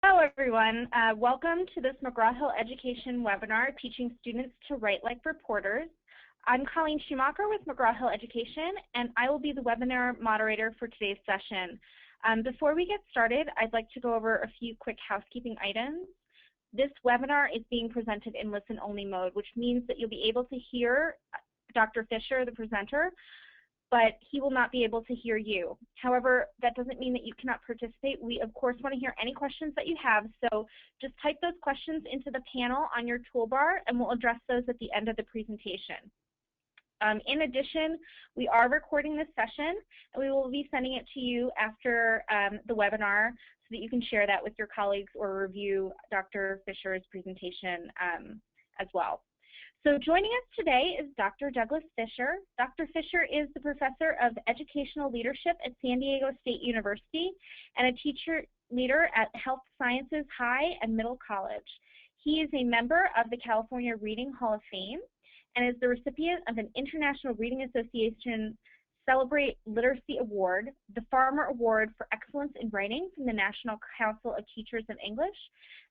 Hello, everyone. Welcome to this McGraw-Hill Education webinar, Teaching Students to Write Like Reporters. I'm Colleen Schumacher with McGraw-Hill Education, and I will be the webinar moderator for today's session. Before we get started, I'd like to go over a few quick housekeeping items. This webinar is being presented in listen-only mode, which means that you'll be able to hear Dr. Fisher, the presenter, but he will not be able to hear you. However, that doesn't mean that you cannot participate. We, of course, want to hear any questions that you have, so just type those questions into the panel on your toolbar, and we'll address those at the end of the presentation. In addition, we are recording this session, and we will be sending it to you after the webinar so that you can share that with your colleagues or review Dr. Fisher's presentation as well. So joining us today is Dr. Douglas Fisher. Dr. Fisher is the Professor of Educational Leadership at San Diego State University and a teacher leader at Health Sciences High and Middle College. He is a member of the California Reading Hall of Fame and is the recipient of an International Reading Association Celebrate Literacy Award, the Farmer Award for Excellence in Writing from the National Council of Teachers of English,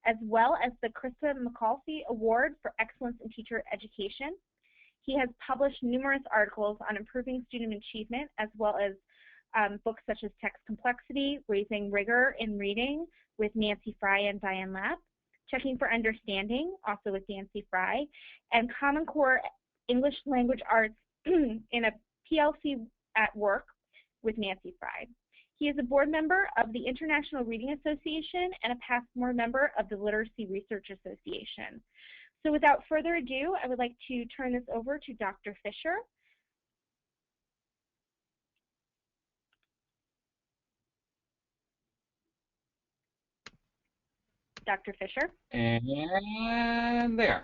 as well as the Krista McAuliffe Award for Excellence in Teacher Education. He has published numerous articles on improving student achievement, as well as books such as Text Complexity, Raising Rigor in Reading with Nancy Fry and Diane Lapp, Checking for Understanding, also with Nancy Fry, and Common Core English Language Arts in a PLC at Work with Nancy Fry. He is a board member of the International Reading Association and a past board member of the Literacy Research Association. So without further ado, I would like to turn this over to Dr. Fisher. Dr. Fisher. And there.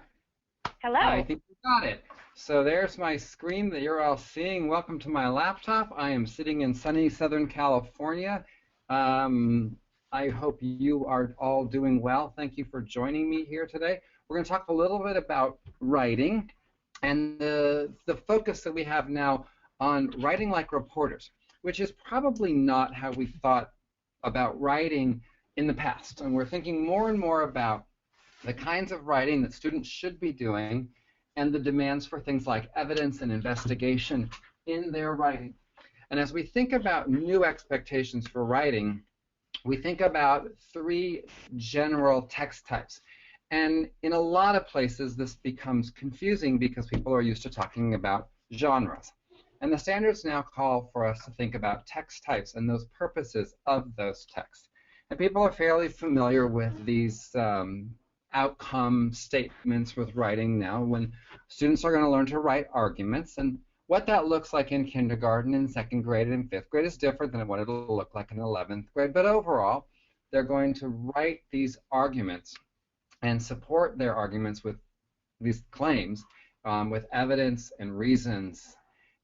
Hello. I think we got it. So there's my screen that you're all seeing. Welcome to my laptop. I am sitting in sunny Southern California. I hope you are all doing well. Thank you for joining me here today. We're going to talk a little bit about writing and the focus that we have now on writing like reporters, which is probably not how we thought about writing in the past. And we're thinking more and more about the kinds of writing that students should be doing and the demands for things like evidence and investigation in their writing. And as we think about new expectations for writing, we think about three general text types. And in a lot of places, this becomes confusing because people are used to talking about genres. And the standards now call for us to think about text types and those purposes of those texts. And people are fairly familiar with these outcome statements with writing now when students are going to learn to write arguments, and what that looks like in kindergarten and second grade and fifth grade is different than what it'll look like in 11th grade, but overall they're going to write these arguments and support their arguments with these claims with evidence and reasons.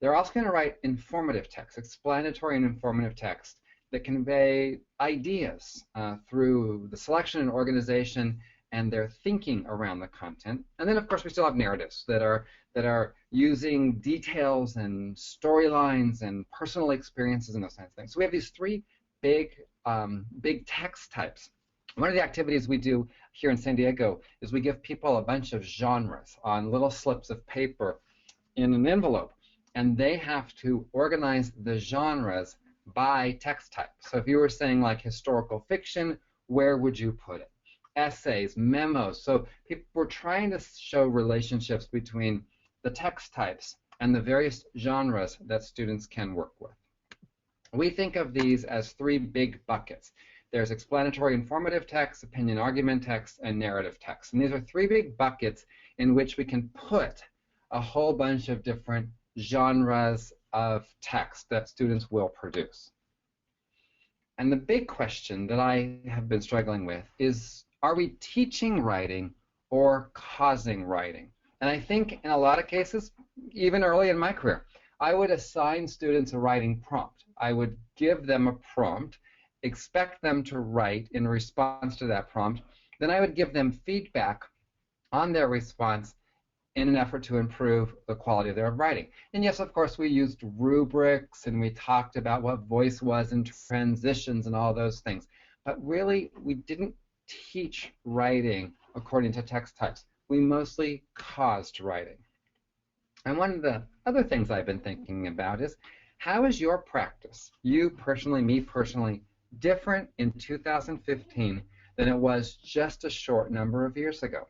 They're also going to write informative text, explanatory and informative text that convey ideas through the selection and organization and their thinking around the content. And then, of course, we still have narratives that are using details and storylines and personal experiences and those kinds of things. So we have these three big text types. One of the activities we do here in San Diego is we give people a bunch of genres on little slips of paper in an envelope, and they have to organize the genres by text type. So if you were saying like historical fiction, where would you put it? Essays, memos. So we're trying to show relationships between the text types and the various genres that students can work with. We think of these as three big buckets. There's explanatory informative text, opinion argument text, and narrative text. And these are three big buckets in which we can put a whole bunch of different genres of text that students will produce. And the big question that I have been struggling with is, are we teaching writing or causing writing? And I think in a lot of cases, even early in my career, I would assign students a writing prompt. I would give them a prompt, expect them to write in response to that prompt, then I would give them feedback on their response in an effort to improve the quality of their writing. And yes, of course, we used rubrics and we talked about what voice was and transitions and all those things. But really, we didn't teach writing according to text types. We mostly caused writing. And one of the other things I've been thinking about is, how is your practice, you personally, me personally, different in 2015 than it was just a short number of years ago?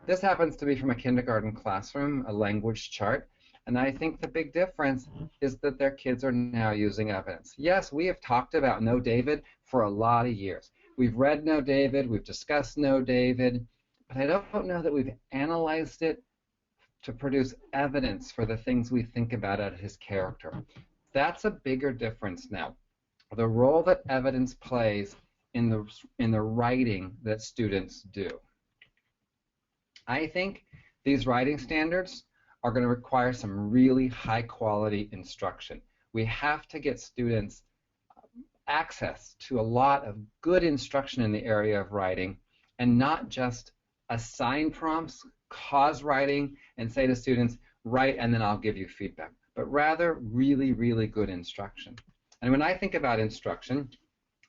This happens to be from a kindergarten classroom, a language chart, and I think the big difference is that their kids are now using evidence. Yes, we have talked about No David for a lot of years. We've read No David, we've discussed No David, but I don't know that we've analyzed it to produce evidence for the things we think about at his character. That's a bigger difference now. The role that evidence plays in the writing that students do. I think these writing standards are going to require some really high quality instruction. We have to get students access to a lot of good instruction in the area of writing, and not just assign prompts, cause writing, and say to students, write and then I'll give you feedback, but rather really, really good instruction. And when I think about instruction,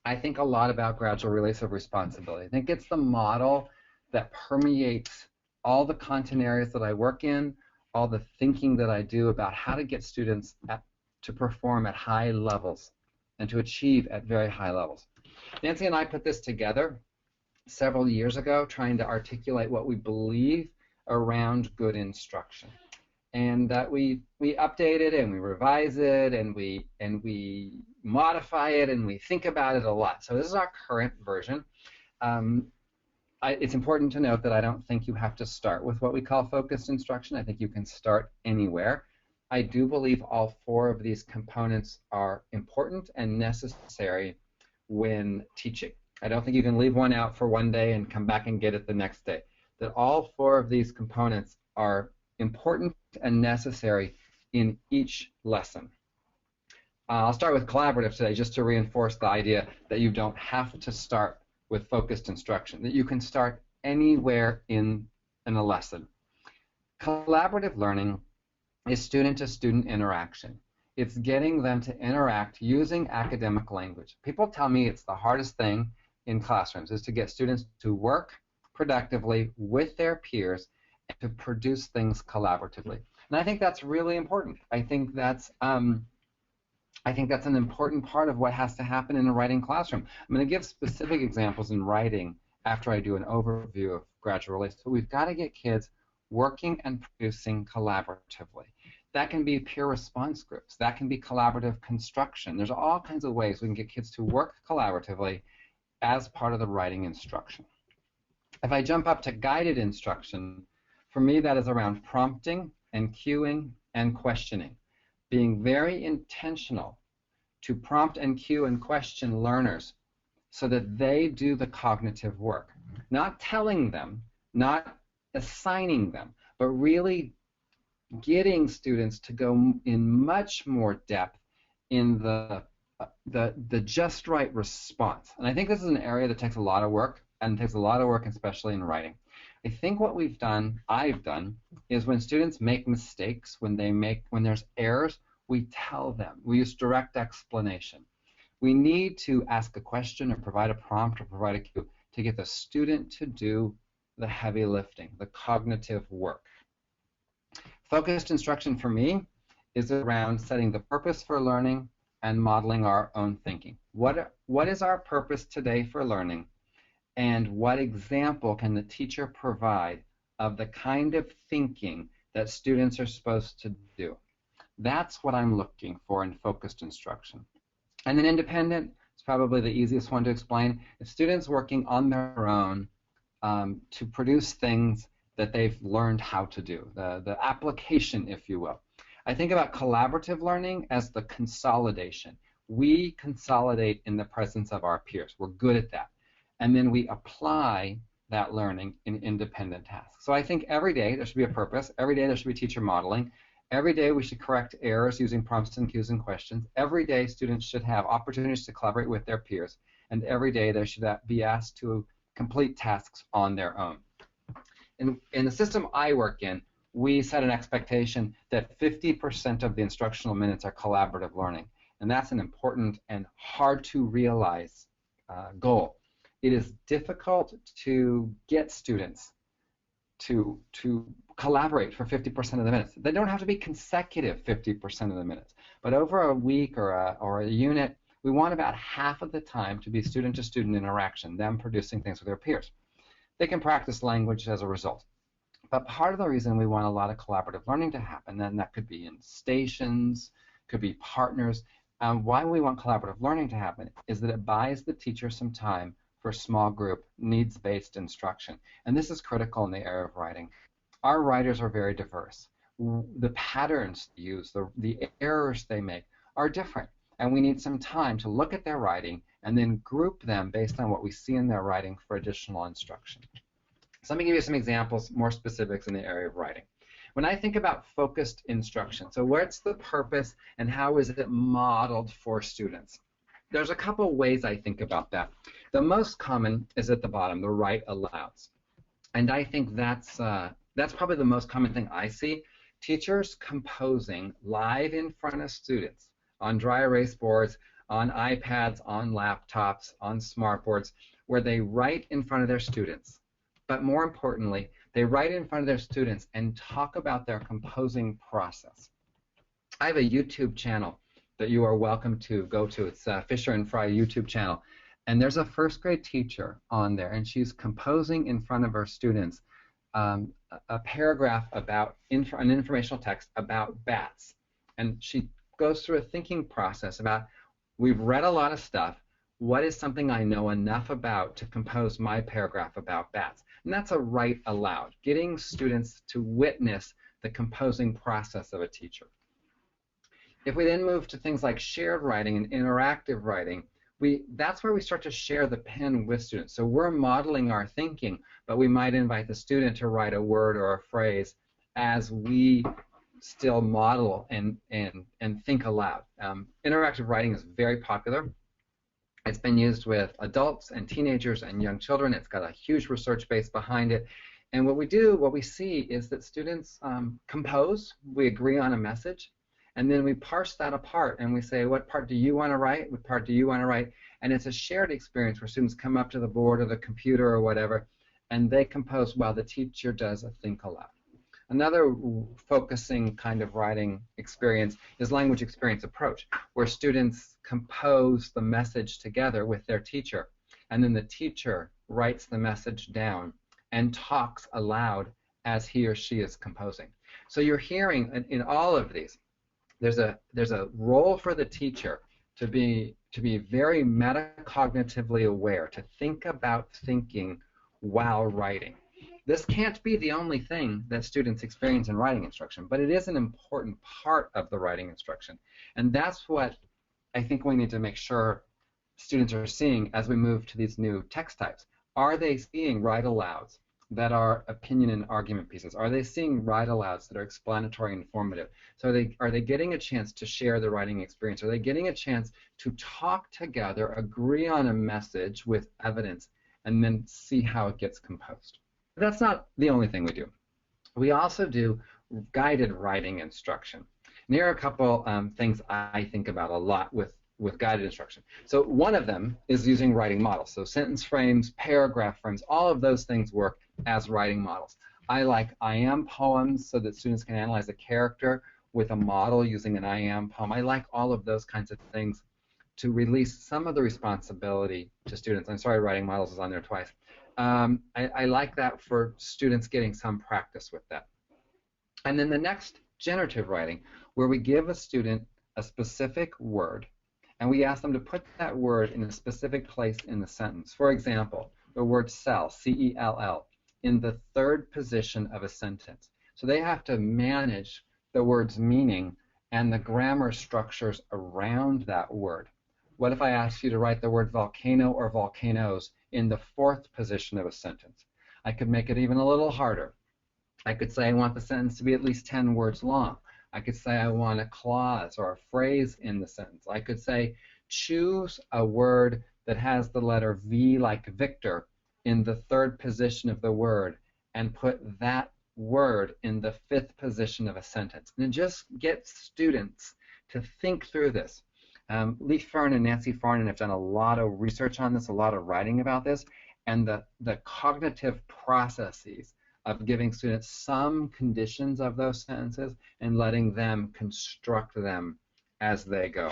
I think a lot about gradual release of responsibility. I think it's the model that permeates all the content areas that I work in, all the thinking that I do about how to get students to perform at high levels and to achieve at very high levels. Nancy and I put this together several years ago, trying to articulate what we believe around good instruction. And we update it and we revise it and we modify it and we think about it a lot. So this is our current version. It's important to note that I don't think you have to start with what we call focused instruction. I think you can start anywhere. I do believe all four of these components are important and necessary when teaching. I don't think you can leave one out for one day and come back and get it the next day. That all four of these components are important and necessary in each lesson. I'll start with collaborative today just to reinforce the idea that you don't have to start with focused instruction, that you can start anywhere in a lesson. Collaborative learning is student-to-student interaction. It's getting them to interact using academic language. People tell me it's the hardest thing in classrooms is to get students to work productively with their peers and to produce things collaboratively. And I think that's really important. I think that's an important part of what has to happen in a writing classroom. I'm going to give specific examples in writing after I do an overview of gradual release. So we've got to get kids working and producing collaboratively. That can be peer response groups. That can be collaborative construction. There's all kinds of ways we can get kids to work collaboratively as part of the writing instruction. If I jump up to guided instruction, for me that is around prompting and cueing and questioning. Being very intentional to prompt and cue and question learners so that they do the cognitive work. Not telling them, not assigning them, but really getting students to go in much more depth in the just right response. And I think this is an area that takes a lot of work, and takes a lot of work especially in writing. I think what I've done, is when students make mistakes, when there's errors, we tell them. We use direct explanation. We need to ask a question or provide a prompt or provide a cue to get the student to do the heavy lifting, the cognitive work. Focused instruction for me is around setting the purpose for learning and modeling our own thinking. What is our purpose today for learning? And what example can the teacher provide of the kind of thinking that students are supposed to do? That's what I'm looking for in focused instruction. And then independent is probably the easiest one to explain. It's students working on their own to produce things that they've learned how to do, the application, if you will. I think about collaborative learning as the consolidation. We consolidate in the presence of our peers. We're good at that. And then we apply that learning in independent tasks. So I think every day there should be a purpose. Every day there should be teacher modeling. Every day we should correct errors using prompts and cues and questions. Every day students should have opportunities to collaborate with their peers. And every day they should be asked to complete tasks on their own. In the system I work in, we set an expectation that 50% of the instructional minutes are collaborative learning. And that's an important and hard to realize goal. it is difficult to get students to collaborate for 50% of the minutes. They don't have to be consecutive 50% of the minutes, but over a week or a unit, we want about half of the time to be student-to-student interaction, them producing things with their peers. They can practice language as a result. But part of the reason we want a lot of collaborative learning to happen, and that could be in stations, could be partners, why we want collaborative learning to happen is that it buys the teacher some time for small group, needs-based instruction. And this is critical in the area of writing. Our writers are very diverse. The patterns they use, the errors they make are different. And we need some time to look at their writing and then group them based on what we see in their writing for additional instruction. So let me give you some examples, more specifics in the area of writing. When I think about focused instruction, so what's the purpose and how is it modeled for students? There's a couple ways I think about that. The most common is at the bottom, the write alouds. And I think that's probably the most common thing I see. Teachers composing live in front of students on dry erase boards, on iPads, on laptops, on smartboards, where they write in front of their students. But more importantly, they write in front of their students and talk about their composing process. I have a YouTube channel that you are welcome to go to. It's Fisher and Fry YouTube channel. And there's a first grade teacher on there, and she's composing in front of her students a paragraph about an informational text about bats. And she goes through a thinking process about, we've read a lot of stuff, what is something I know enough about to compose my paragraph about bats? And that's a write aloud, getting students to witness the composing process of a teacher. If we then move to things like shared writing and interactive writing, that's where we start to share the pen with students. So we're modeling our thinking, but we might invite the student to write a word or a phrase as we still model and think aloud. Interactive writing is very popular. It's been used with adults and teenagers and young children. It's got a huge research base behind it. And what we see is that students compose, we agree on a message, and then we parse that apart and we say, what part do you want to write? What part do you want to write? And it's a shared experience where students come up to the board or the computer or whatever, and they compose while the teacher does a think aloud. Another focusing kind of writing experience is language experience approach, where students compose the message together with their teacher, and then the teacher writes the message down and talks aloud as he or she is composing. So you're hearing in all of these, there's a role for the teacher to be very metacognitively aware, to think about thinking while writing. This can't be the only thing that students experience in writing instruction, but it is an important part of the writing instruction. And that's what I think we need to make sure students are seeing as we move to these new text types. Are they seeing write alouds that are opinion and argument pieces? Are they seeing write alouds that are explanatory and informative? So are they getting a chance to share the writing experience? Are they getting a chance to talk together, agree on a message with evidence, and then see how it gets composed? But that's not the only thing we do. We also do guided writing instruction. And here are a couple things I think about a lot with guided instruction. So one of them is using writing models. So sentence frames, paragraph frames, all of those things work as writing models. I like I am poems so that students can analyze a character with a model using an I am poem. I like all of those kinds of things to release some of the responsibility to students. I'm sorry, writing models is on there twice. I like that for students getting some practice with that. And then the next, generative writing, where we give a student a specific word and we ask them to put that word in a specific place in the sentence. For example, the word cell, C-E-L-L, in the third position of a sentence. So they have to manage the word's meaning and the grammar structures around that word. What if I asked you to write the word volcano or volcanoes in the fourth position of a sentence? I could make it even a little harder. I could say I want the sentence to be at least 10 words long. I could say I want a clause or a phrase in the sentence. I could say choose a word that has the letter V like Victor in the third position of the word and put that word in the fifth position of a sentence. And just get students to think through this. Lee Fern and Nancy Farnan have done a lot of research on this, a lot of writing about this, and the cognitive processes of giving students some conditions of those sentences and letting them construct them as they go.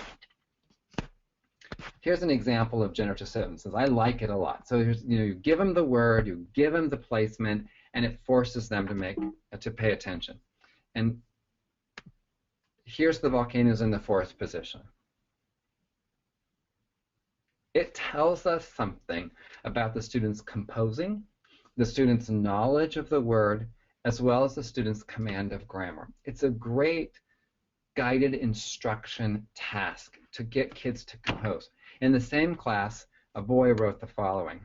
Here's an example of generative sentences. I like it a lot. So here's, you give them the word, you give them the placement, and it forces them to pay attention. And here's the volcanoes in the fourth position. It tells us something about the student's composing, the student's knowledge of the word, as well as the student's command of grammar. It's a great guided instruction task to get kids to compose. In the same class, a boy wrote the following.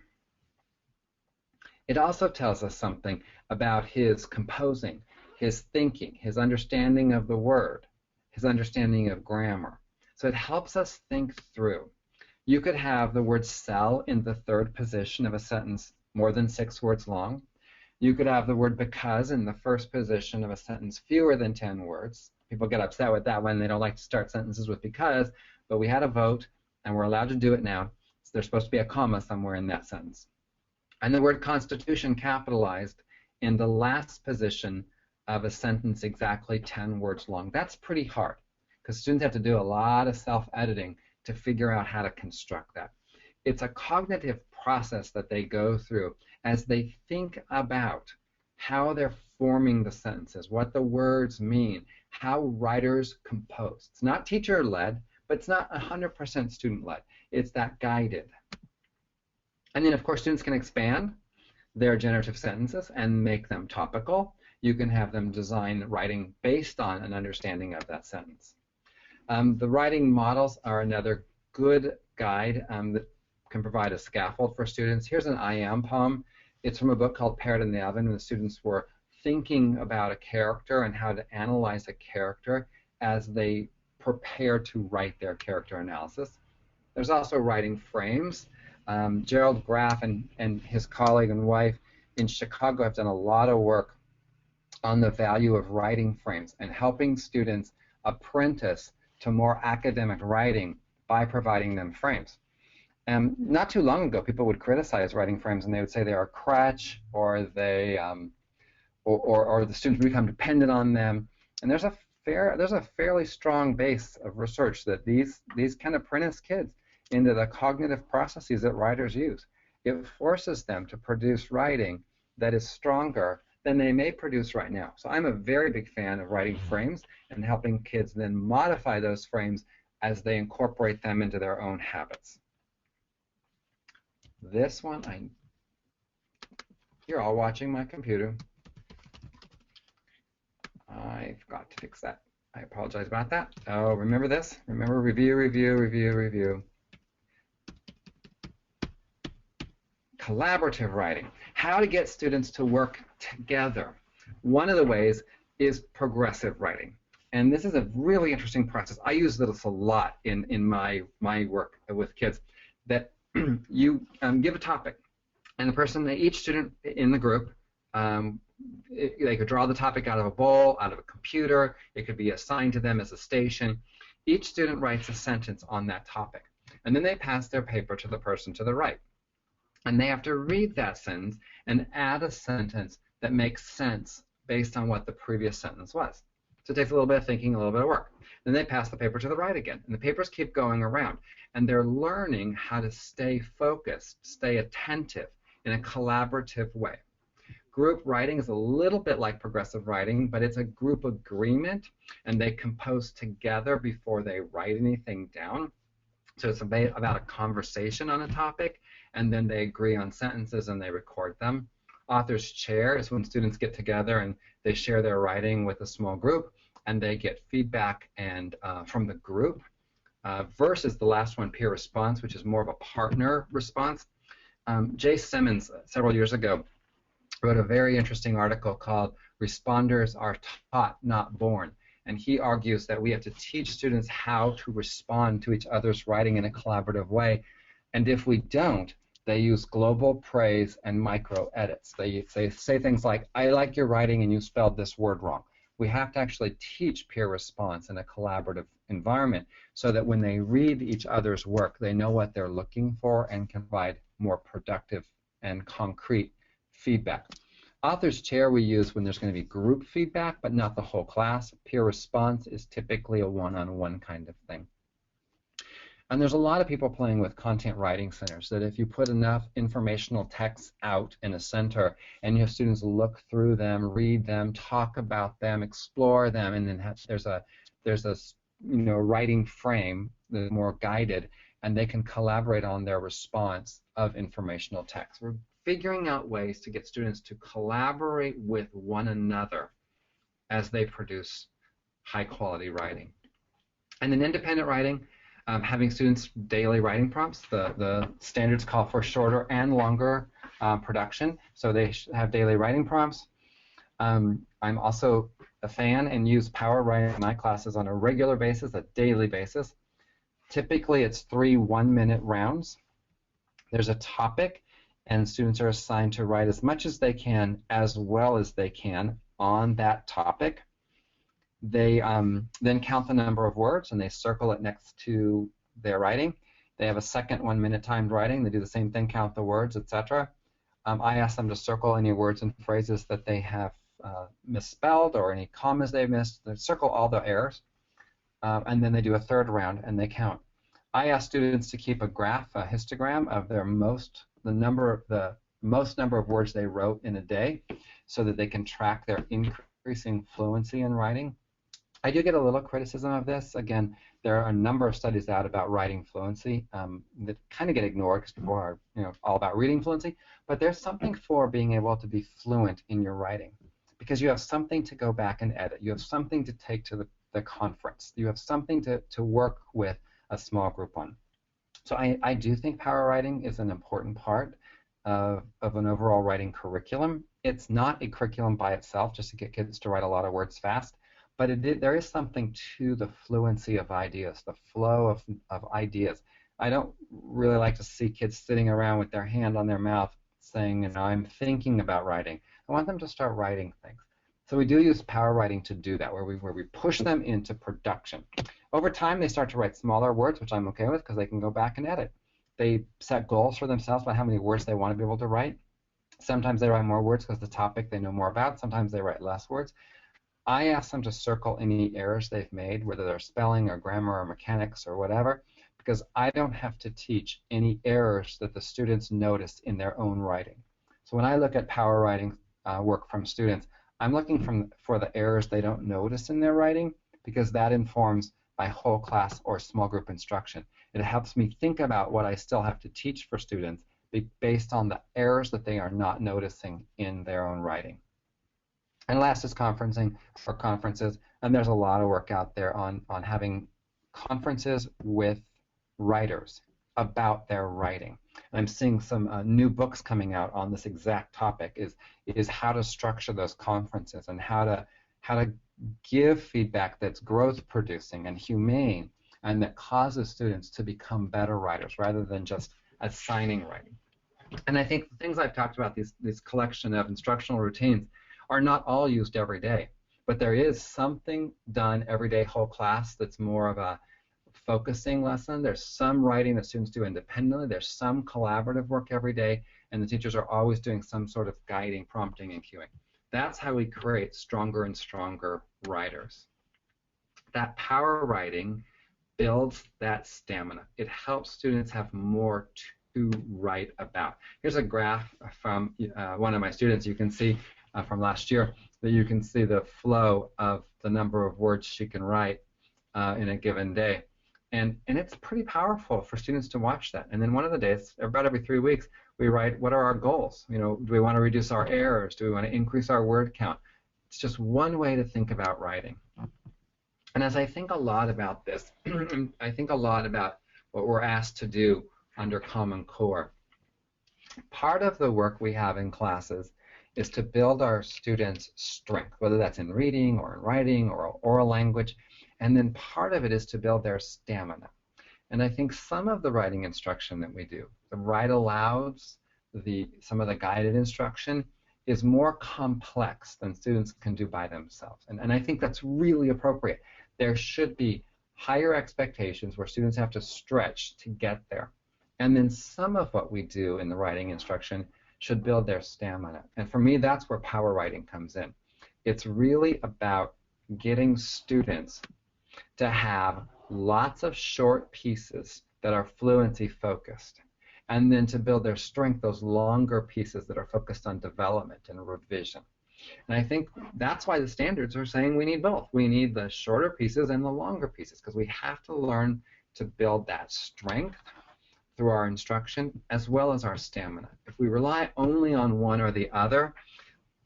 It also tells us something about his composing, his thinking, his understanding of the word, his understanding of grammar. So it helps us think through. You could have the word sell in the third position of a sentence more than 6 words long. You could have the word because in the first position of a sentence fewer than 10 words. People get upset with that when they don't like to start sentences with because, but we had a vote and we're allowed to do it now. So there's supposed to be a comma somewhere in that sentence. And the word constitution capitalized in the last position of a sentence exactly 10 words long. That's pretty hard because students have to do a lot of self-editing to figure out how to construct that. It's a cognitive process that they go through as they think about how they're forming the sentences, what the words mean, how writers compose. It's not teacher-led, but it's not 100% student-led. It's that guided. And then, of course, students can expand their generative sentences and make them topical. You can have them design writing based on an understanding of that sentence. The writing models are another good guide that can provide a scaffold for students. Here's an I Am poem. It's from a book called Parrot in the Oven, and the students were thinking about a character and how to analyze a character as they prepare to write their character analysis. There's also writing frames. Gerald Graff and his colleague and wife in Chicago have done a lot of work on the value of writing frames and helping students apprentice to more academic writing by providing them frames. Not too long ago, people would criticize writing frames, and they would say they are a crutch, or they, or the students become dependent on them. And there's a fairly strong base of research that these can apprentice kids into the cognitive processes that writers use. It forces them to produce writing that is stronger than they may produce right now. So I'm a very big fan of writing frames and helping kids then modify those frames as they incorporate them into their own habits. This one, you're all watching my computer. I forgot to fix that. I apologize about that. Oh, remember this? Remember review, review, review, review. Collaborative writing. How to get students to work together. One of the ways is progressive writing. And this is a really interesting process. I use this a lot in my work with kids. That you give a topic, and each student in the group, they could draw the topic out of a bowl, out of a computer. It could be assigned to them as a station. Each student writes a sentence on that topic, and then they pass their paper to the person to the right. And they have to read that sentence and add a sentence that makes sense based on what the previous sentence was. So it takes a little bit of thinking, a little bit of work. Then they pass the paper to the right again, and the papers keep going around. And they're learning how to stay focused, stay attentive in a collaborative way. Group writing is a little bit like progressive writing, but it's a group agreement, and they compose together before they write anything down. So it's about a conversation on a topic, and then they agree on sentences and they record them. Author's chair is when students get together and they share their writing with a small group, and they get feedback and from the group. Verse is the last one, peer response, which is more of a partner response. Jay Simmons, several years ago, wrote a very interesting article called Responders Are Taught, Not Born. And he argues that we have to teach students how to respond to each other's writing in a collaborative way. And if we don't, they use global praise and micro edits. They say things like, I like your writing and you spelled this word wrong. we have to actually teach peer response in a collaborative environment so that when they read each other's work, they know what they're looking for and can provide more productive and concrete feedback. Author's chair we use when there's going to be group feedback, but not the whole class. Peer response is typically a one-on-one kind of thing. And there's a lot of people playing with content writing centers, that if you put enough informational texts out in a center and you have students look through them, read them, talk about them, explore them, and then there's a writing frame that's more guided, and they can collaborate on their response of informational text. We're figuring out ways to get students to collaborate with one another as they produce high-quality writing. And in independent writing, having students daily writing prompts. The standards call for shorter and longer production, so they have daily writing prompts. I'm also a fan and use Power Writing in my classes on a regular basis, a daily basis. Typically, it's 3 one-minute rounds. There's a topic, and students are assigned to write as much as they can, as well as they can, on that topic. They then count the number of words, and they circle it next to their writing. They have a second 1-minute timed writing. They do the same thing, count the words, etc. I ask them to circle any words and phrases that they have misspelled or any commas they've missed. They circle all the errors, and then they do a third round, and they count. I ask students to keep a graph, a histogram of the most number of words they wrote in a day, so that they can track their increasing fluency in writing. I do get a little criticism of this. Again, there are a number of studies out about writing fluency that kind of get ignored because people are all about reading fluency, but there's something for being able to be fluent in your writing because you have something to go back and edit. You have something to take to the conference. You have something to work with a small group on. So I do think power writing is an important part of an overall writing curriculum. It's not a curriculum by itself just to get kids to write a lot of words fast, but there is something to the fluency of ideas, the flow of ideas. I don't really like to see kids sitting around with their hand on their mouth saying, I'm thinking about writing. I want them to start writing things. So we do use power writing to do that, where we push them into production. Over time, they start to write smaller words, which I'm okay with because they can go back and edit. They set goals for themselves about how many words they want to be able to write. Sometimes they write more words because the topic they know more about. Sometimes they write less words. I ask them to circle any errors they've made, whether they're spelling or grammar or mechanics or whatever, because I don't have to teach any errors that the students notice in their own writing. So when I look at power writing work from students, I'm looking for the errors they don't notice in their writing, because that informs my whole class or small group instruction. It helps me think about what I still have to teach for students based on the errors that they are not noticing in their own writing. And last is conferencing or conferences, and there's a lot of work out there on having conferences with writers about their writing. And I'm seeing some new books coming out on this exact topic, is how to structure those conferences and how to give feedback that's growth producing and humane and that causes students to become better writers rather than just assigning writing. And I think the things I've talked about, this collection of instructional routines, are not all used every day, but there is something done every day, whole class, that's more of a focusing lesson. There's some writing that students do independently. There's some collaborative work every day, and the teachers are always doing some sort of guiding, prompting, and cueing. That's how we create stronger and stronger writers. That power writing builds that stamina. It helps students have more to write about. Here's a graph from one of my students. You can see from last year that you can see the flow of the number of words she can write in a given day. And it's pretty powerful for students to watch that. And then one of the days, about every 3 weeks, we write, what are our goals? Do we want to reduce our errors? Do we want to increase our word count? It's just one way to think about writing. And as I think a lot about this, I think a lot about what we're asked to do under Common Core. Part of the work we have in classes is to build our students' strength, whether that's in reading or in writing or oral language. And then part of it is to build their stamina. And I think some of the writing instruction that we do, the write alouds, some of the guided instruction, is more complex than students can do by themselves. And I think that's really appropriate. There should be higher expectations where students have to stretch to get there. And then some of what we do in the writing instruction should build their stamina. And for me, that's where power writing comes in. It's really about getting students to have lots of short pieces that are fluency focused, and then to build their strength, those longer pieces that are focused on development and revision. And I think that's why the standards are saying we need both. We need the shorter pieces and the longer pieces, because we have to learn to build that strength through our instruction as well as our stamina. If we rely only on one or the other,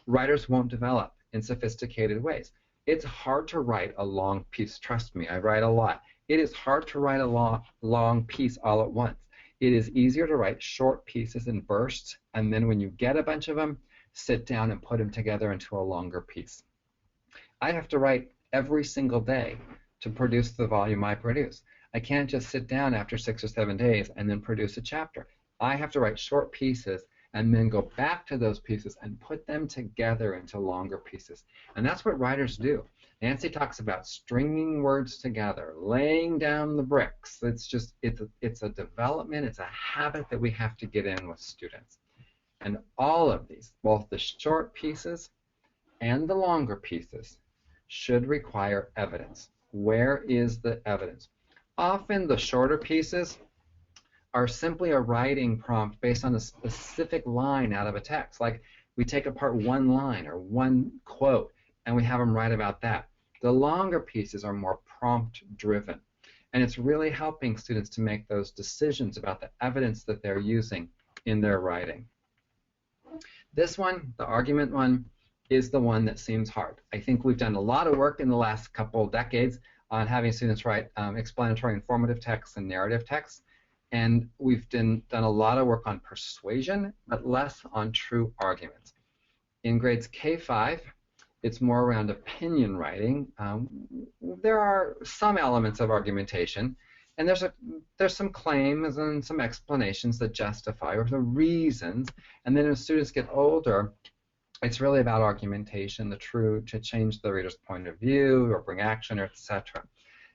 writers won't develop in sophisticated ways. It's hard to write a long piece. Trust me, I write a lot. It is hard to write a long piece all at once. It is easier to write short pieces in bursts, and then when you get a bunch of them, sit down and put them together into a longer piece. I have to write every single day to produce the volume I produce. I can't just sit down after 6 or 7 days and then produce a chapter. I have to write short pieces and then go back to those pieces and put them together into longer pieces. And that's what writers do. Nancy talks about stringing words together, laying down the bricks. It's a development, it's a habit that we have to get in with students. And all of these, both the short pieces and the longer pieces, should require evidence. Where is the evidence? Often the shorter pieces are simply a writing prompt based on a specific line out of a text. Like we take apart one line or one quote and we have them write about that. The longer pieces are more prompt-driven, and it's really helping students to make those decisions about the evidence that they're using in their writing. This one, the argument one, is the one that seems hard. I think we've done a lot of work in the last couple decades on having students write explanatory informative texts and narrative texts, and we've done a lot of work on persuasion, but less on true arguments. In grades K-5, it's more around opinion writing. There are some elements of argumentation, and there's some claims and some explanations that justify or the reasons. And then as students get older, it's really about argumentation, to change the reader's point of view or bring action, or etc.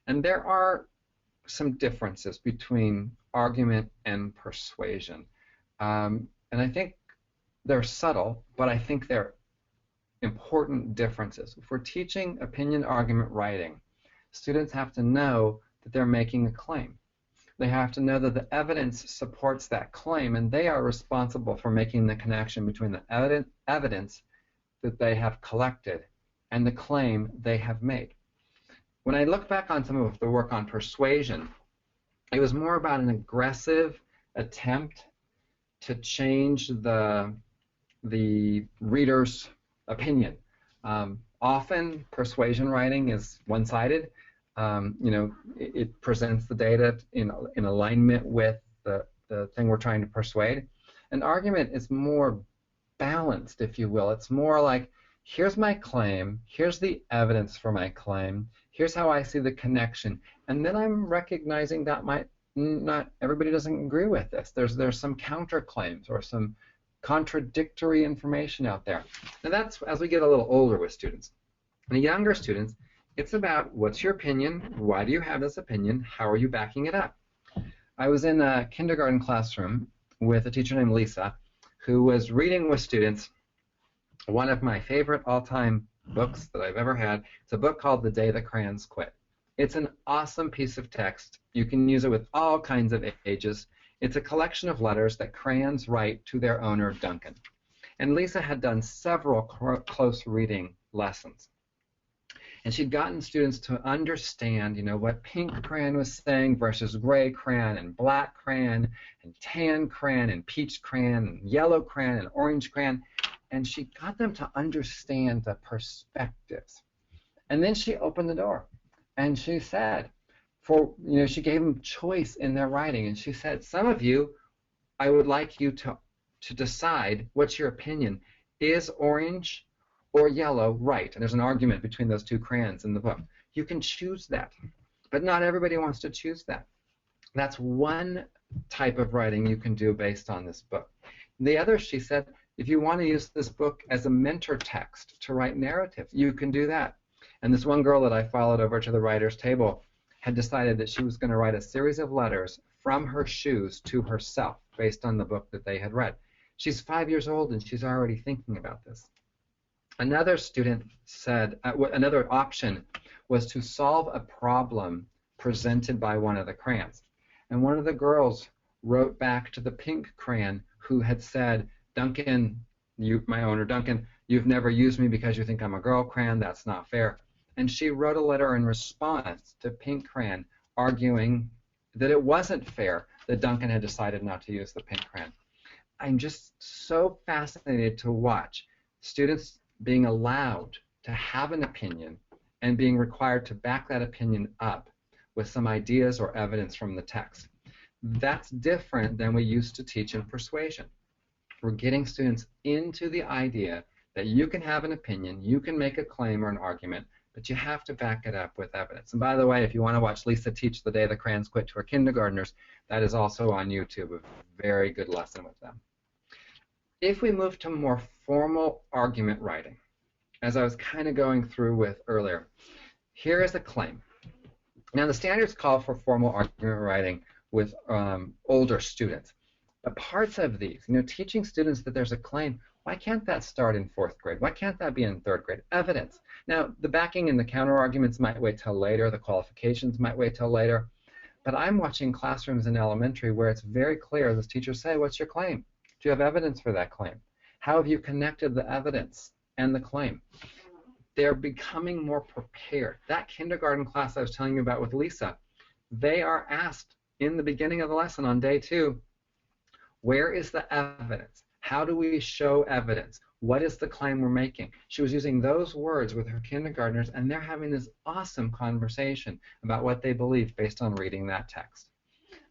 And there are some differences between argument and persuasion, and I think they're subtle, but I think they're important differences. If we're teaching opinion argument writing, students have to know that they're making a claim. They have to know that the evidence supports that claim, and they are responsible for making the connection between the evidence that they have collected and the claim they have made. When I look back on some of the work on persuasion, it was more about an aggressive attempt to change the reader's opinion. Often persuasion writing is one-sided. It presents the data in alignment with the thing we're trying to persuade. An argument is more balanced, if you will. It's more like, here's my claim, here's the evidence for my claim, here's how I see the connection, and then I'm recognizing that not everybody doesn't agree with this. There's some counterclaims or some contradictory information out there. And that's as we get a little older with students. And the younger students, it's about, what's your opinion? Why do you have this opinion? How are you backing it up? I was in a kindergarten classroom with a teacher named Lisa, who was reading with students one of my favorite all-time books that I've ever had. It's a book called The Day the Crayons Quit. It's an awesome piece of text. You can use it with all kinds of ages. It's a collection of letters that crayons write to their owner, Duncan. And Lisa had done several close reading lessons. And she'd gotten students to understand, what pink crayon was saying versus gray crayon and black crayon and tan crayon and peach crayon and yellow crayon and orange crayon. And she got them to understand the perspectives. And then she opened the door and she said, she gave them choice in their writing, and she said, some of you, I would like you to decide what's your opinion. Is orange or yellow right? And there's an argument between those two crayons in the book. You can choose that, but not everybody wants to choose that. That's one type of writing you can do based on this book. The other, she said, If you want to use this book as a mentor text to write narrative, you can do that. And this one girl that I followed over to the writer's table had decided that she was going to write a series of letters from her shoes to herself based on the book that they had read. She's 5 years old and she's already thinking about this. Another student said, another option was to solve a problem presented by one of the crayons. And one of the girls wrote back to the pink crayon who had said, Duncan, my owner Duncan, you've never used me because you think I'm a girl crayon, that's not fair. And she wrote a letter in response to pink crayon arguing that it wasn't fair that Duncan had decided not to use the pink crayon. I'm just so fascinated to watch students being allowed to have an opinion and being required to back that opinion up with some ideas or evidence from the text. That's different than we used to teach in persuasion. We're getting students into the idea that you can have an opinion, you can make a claim or an argument, but you have to back it up with evidence. And by the way, if you want to watch Lisa teach The Day the Crayons Quit to her kindergartners, that is also on YouTube, a very good lesson with them. If we move to more formal argument writing, as I was kind of going through with earlier, here is a claim. Now the standards call for formal argument writing with older students. But parts of these, teaching students that there's a claim, why can't that start in 4th grade? Why can't that be in 3rd grade? Evidence. Now, the backing and the counter-arguments might wait till later, the qualifications might wait till later, but I'm watching classrooms in elementary where it's very clear, the teachers say, what's your claim? Do you have evidence for that claim? How have you connected the evidence and the claim? They're becoming more prepared. That kindergarten class I was telling you about with Lisa, they are asked in the beginning of the lesson on day 2, where is the evidence? How do we show evidence? What is the claim we're making? She was using those words with her kindergartners, and they're having this awesome conversation about what they believe based on reading that text.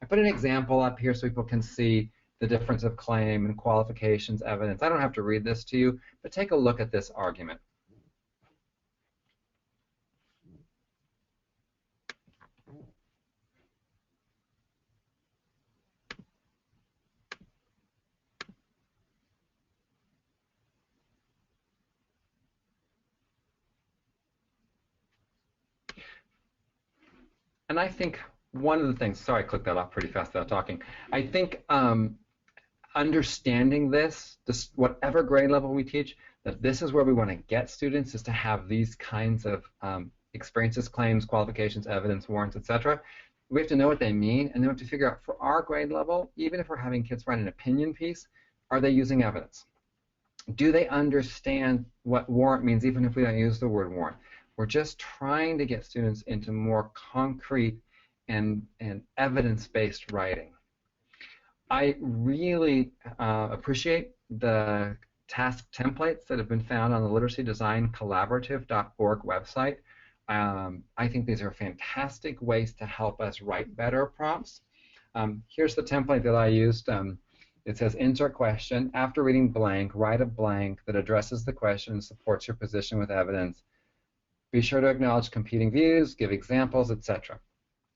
I put an example up here so people can see the difference of claim and qualifications, evidence. I don't have to read this to you, but take a look at this argument. And I think one of the things, sorry, I clicked that off pretty fast without talking. I think understanding this, whatever grade level we teach, that this is where we want to get students, is to have these kinds of experiences, claims, qualifications, evidence, warrants, etc. We have to know what they mean, and then we have to figure out for our grade level, even if we're having kids write an opinion piece, are they using evidence? Do they understand what warrant means, even if we don't use the word warrant? We're just trying to get students into more concrete and evidence-based writing. I really appreciate the task templates that have been found on the literacydesign.collaborative.org website. I think these are fantastic ways to help us write better prompts. Here's the template that I used. It says, insert question. After reading blank, write a blank that addresses the question and supports your position with evidence. Be sure to acknowledge competing views, give examples, etc.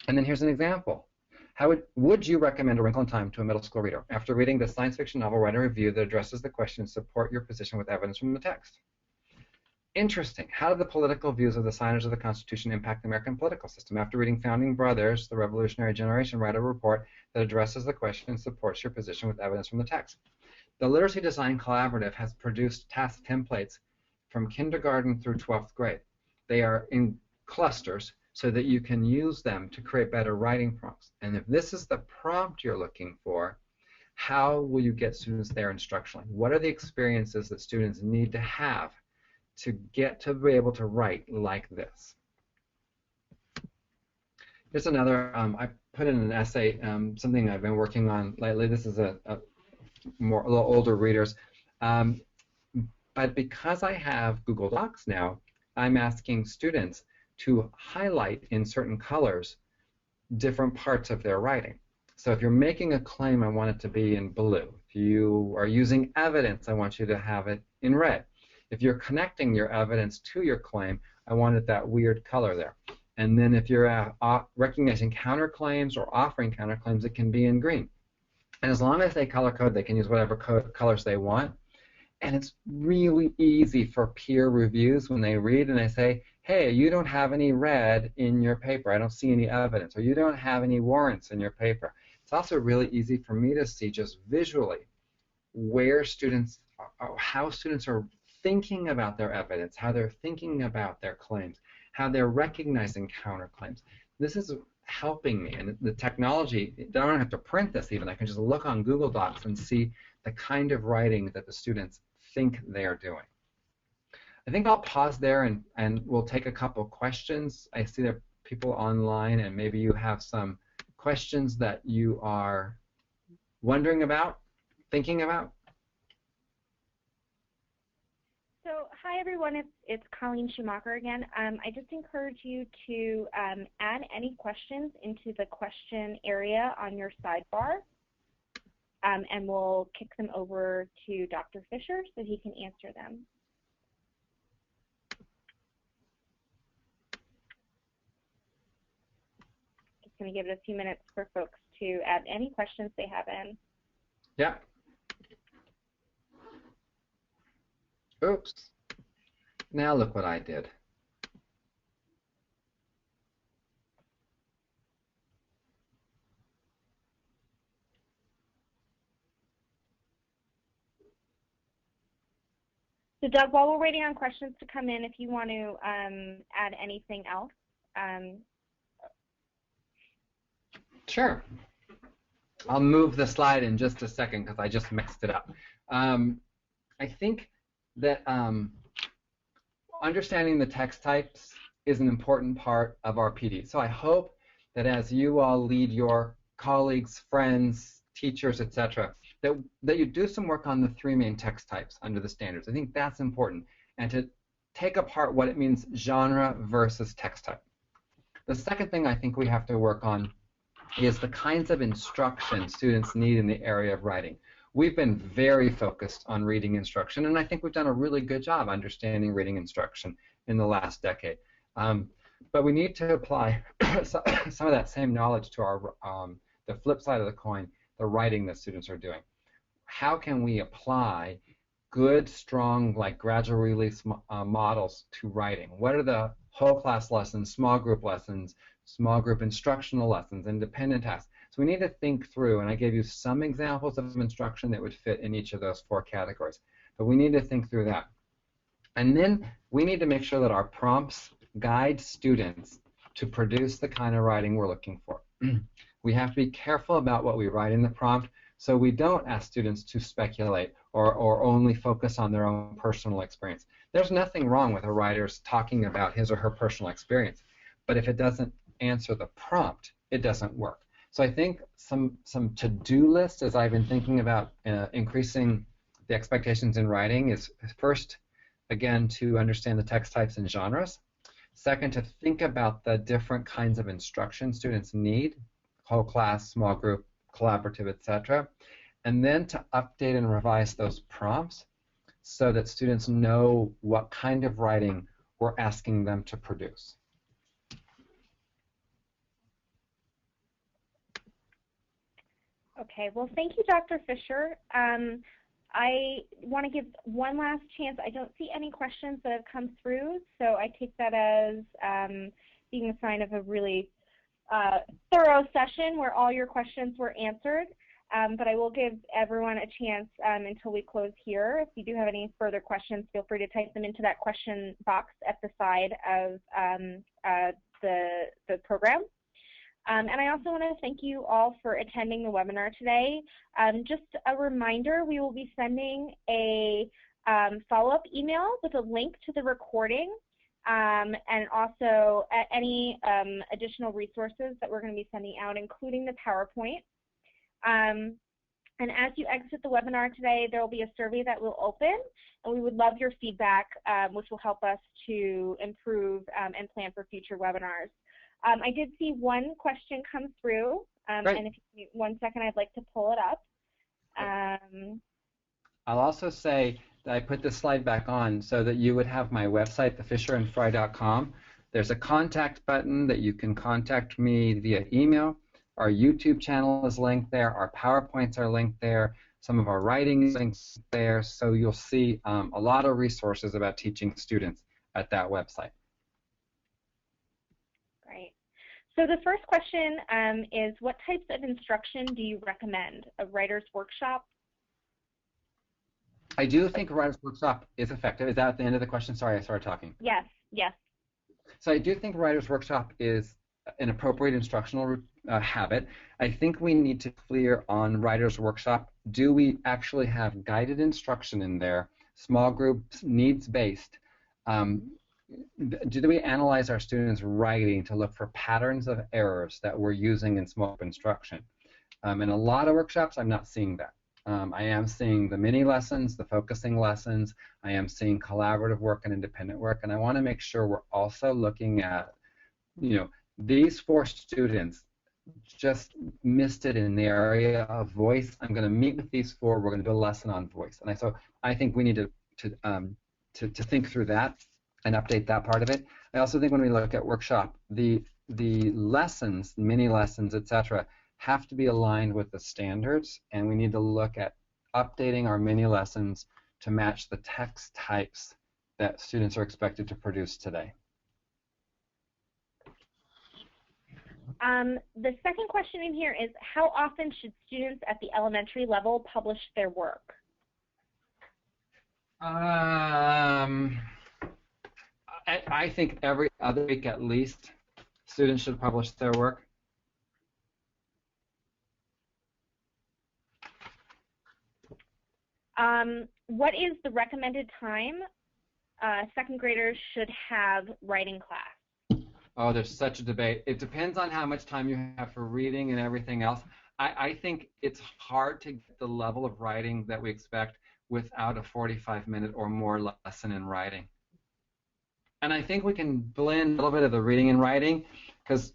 And then here's an example. How would you recommend A Wrinkle in Time to a middle school reader? After reading the science fiction novel, write a review that addresses the question and support your position with evidence from the text. Interesting. How do the political views of the signers of the Constitution impact the American political system? After reading Founding Brothers, The Revolutionary Generation, write a report that addresses the question and supports your position with evidence from the text. The Literacy Design Collaborative has produced task templates from kindergarten through 12th grade. They are in clusters so that you can use them to create better writing prompts. And if this is the prompt you're looking for, how will you get students there instructionally? What are the experiences that students need to have to get to be able to write like this? Here's another, I put in an essay, something I've been working on lately. This is a little older readers. But because I have Google Docs now, I'm asking students to highlight in certain colors different parts of their writing. So if you're making a claim, I want it to be in blue. If you are using evidence, I want you to have it in red. If you're connecting your evidence to your claim, I want it that weird color there. And then if you're recognizing counterclaims or offering counterclaims, it can be in green. And as long as they color code, they can use whatever colors they want. And it's really easy for peer reviews when they read and they say, hey, you don't have any red in your paper. I don't see any evidence. Or you don't have any warrants in your paper. It's also really easy for me to see just visually where students, how students are thinking about their evidence, how they're thinking about their claims, how they're recognizing counterclaims. This is helping me, and the technology, I don't have to print this even. I can just look on Google Docs and see the kind of writing that the students think they are doing. I think I'll pause there and we'll take a couple questions. I see there are people online, and maybe you have some questions that you are wondering about, thinking about. So, hi everyone, it's Colleen Schumacher again. I just encourage you to add any questions into the question area on your sidebar, and we'll kick them over to Dr. Fisher so he can answer them. Just going to give it a few minutes for folks to add any questions they have in. Yeah. Oops. Now look what I did. So Doug, while we're waiting on questions to come in, if you want to add anything else. Sure. I'll move the slide in just a second because I just mixed it up. I think that understanding the text types is an important part of our PD. So I hope that as you all lead your colleagues, friends, teachers, etc., that you do some work on the three main text types under the standards. I think that's important, and to take apart what it means genre versus text type. The second thing I think we have to work on is the kinds of instruction students need in the area of writing. We've been very focused on reading instruction, and I think we've done a really good job understanding reading instruction in the last decade. But we need to apply some of that same knowledge to our the flip side of the coin, the writing that students are doing. How can we apply good, strong, like gradual release models to writing? What are the whole class lessons, small group instructional lessons, independent tasks? So we need to think through, and I gave you some examples of instruction that would fit in each of those four categories. But we need to think through that. And then we need to make sure that our prompts guide students to produce the kind of writing we're looking for. We have to be careful about what we write in the prompt, so we don't ask students to speculate or only focus on their own personal experience. There's nothing wrong with a writer's talking about his or her personal experience, but if it doesn't answer the prompt, it doesn't work. So I think some to-do lists, as I've been thinking about increasing the expectations in writing, is first, again, to understand the text types and genres. Second, to think about the different kinds of instruction students need, whole class, small group, collaborative, etc. And then to update and revise those prompts so that students know what kind of writing we're asking them to produce. Okay, well, thank you, Dr. Fisher. I want to give one last chance. I don't see any questions that have come through, so I take that as being a sign of a really thorough session where all your questions were answered. But I will give everyone a chance until we close here. If you do have any further questions, feel free to type them into that question box at the side of the program. And I also want to thank you all for attending the webinar today. Just a reminder, we will be sending a follow-up email with a link to the recording and also any additional resources that we're going to be sending out, including the PowerPoint. And as you exit the webinar today, there will be a survey that will open, and we would love your feedback, which will help us to improve and plan for future webinars. I did see one question come through, and if you 1 second, I'd like to pull it up. I'll also say that I put this slide back on so that you would have my website, thefisherandfry.com. There's a contact button that you can contact me via email. Our YouTube channel is linked there. Our PowerPoints are linked there. some of our writing links there, so you'll see a lot of resources about teaching students at that website. Great. So the first question is, what types of instruction do you recommend? A writer's workshop? I do think a writer's workshop is effective. Is that at the end of the question? Sorry, I started talking. Yes, yes. So I do think writer's workshop is an appropriate instructional habit. I think we need to clear on writer's workshop. Do we actually have guided instruction in there, small groups, needs-based? Do we analyze our students' writing to look for patterns of errors that we're using in small group instruction? In a lot of workshops, I'm not seeing that. I am seeing the mini lessons, the focusing lessons. I am seeing collaborative work and independent work, and I want to make sure we're also looking at, these 4 students just missed it in the area of voice. I'm going to meet with these 4. We're going to do a lesson on voice, and so I think we need to think through that and update that part of it. I also think when we look at workshop, the lessons, mini lessons, etc., have to be aligned with the standards, and we need to look at updating our mini lessons to match the text types that students are expected to produce today. The second question in here is, how often should students at the elementary level publish their work? I think every other week at least students should publish their work. What is the recommended time second graders should have writing class? Oh, there's such a debate. It depends on how much time you have for reading and everything else. I think it's hard to get the level of writing that we expect without a 45-minute or more lesson in writing. And I think we can blend a little bit of the reading and writing, because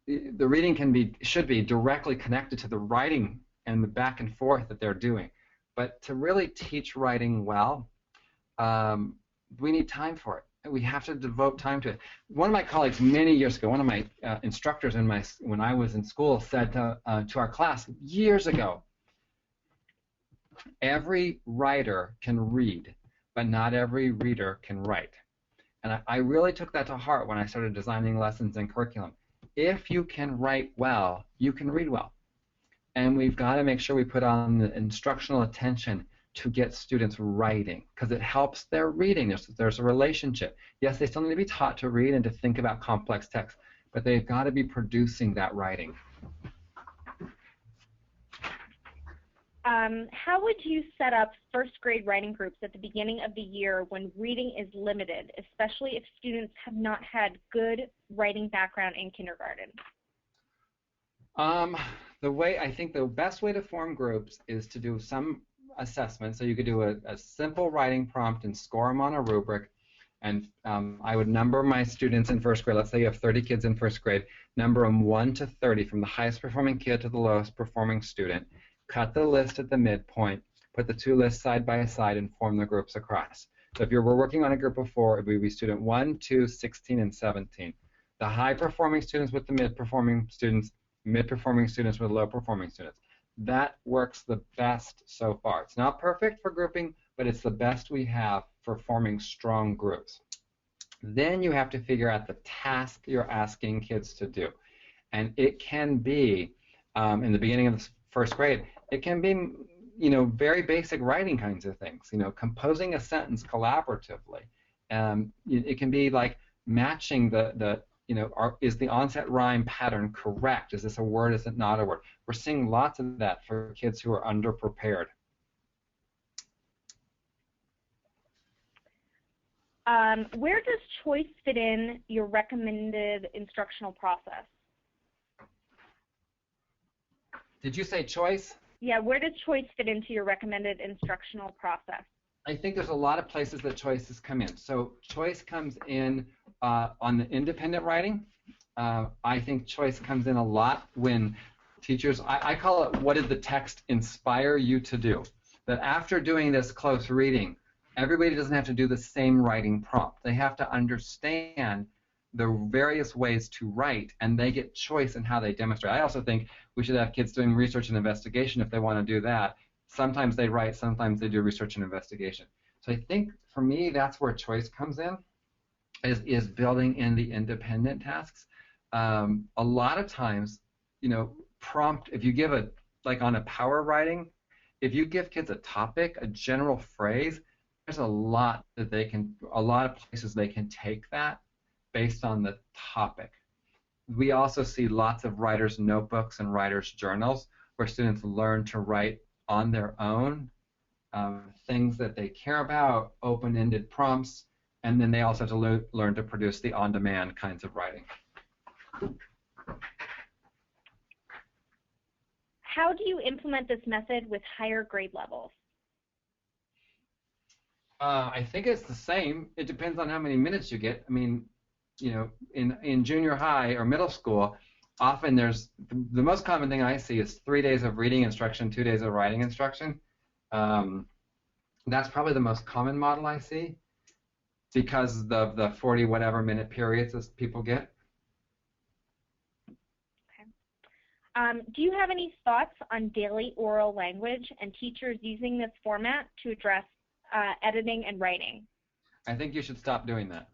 the reading should be directly connected to the writing and the back and forth that they're doing. But to really teach writing well, we need time for it. We have to devote time to it. One of my colleagues many years ago, one of my instructors when I was in school, said to our class years ago, every writer can read, but not every reader can write. And I really took that to heart when I started designing lessons and curriculum. If you can write well, you can read well. And we've got to make sure we put on the instructional attention to get students writing, because it helps their reading. There's a relationship. Yes, they still need to be taught to read and to think about complex text, but they've got to be producing that writing. How would you set up first grade writing groups at the beginning of the year when reading is limited, especially if students have not had good writing background in kindergarten? I think the best way to form groups is to do some assessment. So you could do a simple writing prompt and score them on a rubric. And I would number my students in first grade. Let's say you have 30 kids in first grade. Number them 1 to 30, from the highest performing kid to the lowest performing student. Cut the list at the midpoint. Put the 2 lists side by side and form the groups across. So if we're working on a group of 4, it would be student 1, 2, 16, and 17. The high performing students with the mid-performing students, mid-performing students with low-performing students. That works the best so far. It's not perfect for grouping, but it's the best we have for forming strong groups. Then you have to figure out the task you're asking kids to do. And it can be, in the beginning of the first grade, it can be, very basic writing kinds of things. Composing a sentence collaboratively. It can be like matching is the onset rhyme pattern correct? Is this a word? Is it not a word? We're seeing lots of that for kids who are underprepared. Where does choice fit in your recommended instructional process? Did you say choice? Yeah, where does choice fit into your recommended instructional process? I think there's a lot of places that choices come in. So choice comes in on the independent writing. I think choice comes in a lot when teachers, I call it, what did the text inspire you to do? That after doing this close reading, everybody doesn't have to do the same writing prompt. They have to understand the various ways to write, and they get choice in how they demonstrate. I also think we should have kids doing research and investigation if they want to do that. Sometimes they write, sometimes they do research and investigation. So I think for me, that's where choice comes in, is building in the independent tasks. A lot of times, prompt, if you give like on a power writing, if you give kids a topic, a general phrase, there's a lot of places they can take that based on the topic. We also see lots of writers' notebooks and writers' journals where students learn to write on their own, things that they care about, open-ended prompts, and then they also have to learn to produce the on-demand kinds of writing. How do you implement this method with higher grade levels? I think it's the same. It depends on how many minutes you get. I mean, in junior high or middle school, often there's the most common thing I see is 3 days of reading instruction, 2 days of writing instruction. That's probably the most common model I see because of the 40 whatever minute periods that people get. Okay. Do you have any thoughts on daily oral language and teachers using this format to address editing and writing? I think you should stop doing that.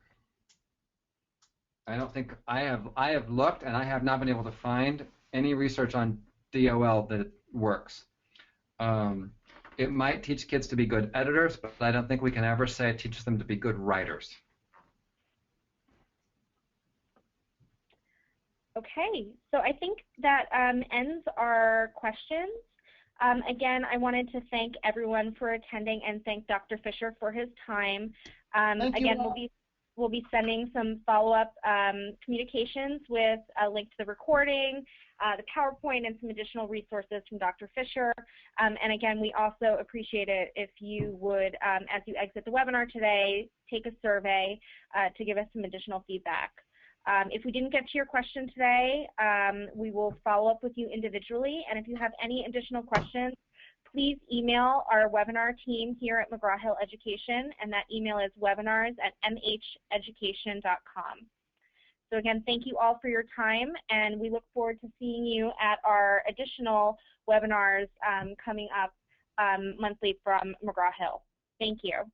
I don't think I have looked and I have not been able to find any research on DOL that works. It might teach kids to be good editors, but I don't think we can ever say it teaches them to be good writers. Okay, so I think that ends our questions. Again, I wanted to thank everyone for attending and thank Dr. Fisher for his time. Again, we'll be sending some follow-up communications with a link to the recording, the PowerPoint, and some additional resources from Dr. Fisher. And again, we also appreciate it if you would, as you exit the webinar today, take a survey to give us some additional feedback. If we didn't get to your question today, we will follow up with you individually. And if you have any additional questions, please email our webinar team here at McGraw-Hill Education, and that email is webinars@mheducation.com. So again, thank you all for your time, and we look forward to seeing you at our additional webinars coming up monthly from McGraw-Hill. Thank you.